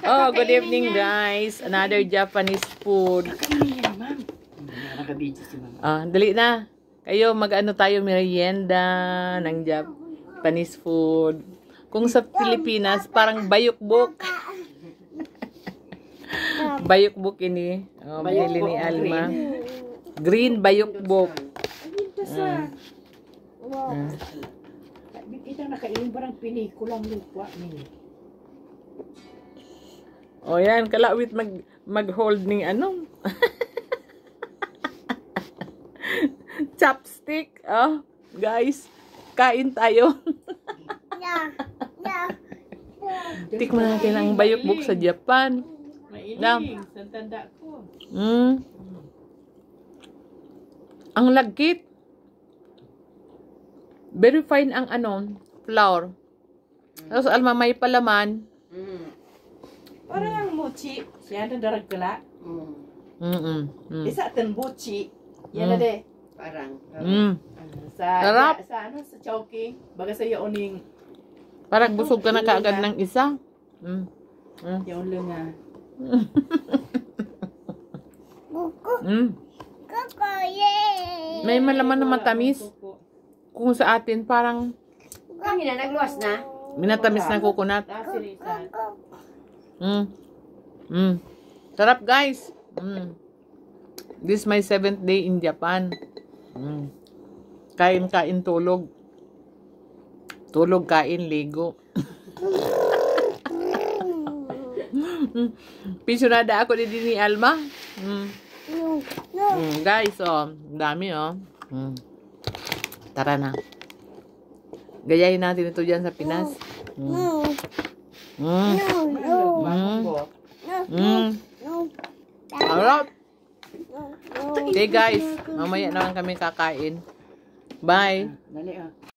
Oh, good evening guys. Another Japanese food. Kakainin yan, ma'am. Nakabidyo si ma'am. Dali na. Kayo mag-ano tayo merienda ng Japanese food. Kung sa Pilipinas, parang bayukbok. Bayukbok ini. Oh, binili ni Alma. Green bayukbok. Ito nakainin parang pinikulang lupa niya. Oh, yan. Kalawit mag-hold ni ano. Chopstick. Oh, guys. Kain tayo. Tikman natin ang bayukbok sa Japan. Maining. Sa tanda ko. Ang lagkit. Very fine ang ano, flour. Tapos Alma may palaman. Parang ang mochi. Siya na daragkala. Isa atin mochi. Yan na de. Parang. Sa ano, sa chowking. Baga sa yauning. Parang busog ka na kaagad ng isa. Yaon lang nga. May malaman na matamis. Kung sa atin parang Kanina nagluwas na. minatamis na coconut. Sarap guys. This is my 7th day in Japan. Kain, tulog. Tulog, kain, ligo. Pisyonada ako ni Alma. Guys, oh, dami oh. Tara na. Gayahin natin ito dyan sa Pinas. Alright. Okay guys, mamaya naman kami kakain. Bye. Dali ah.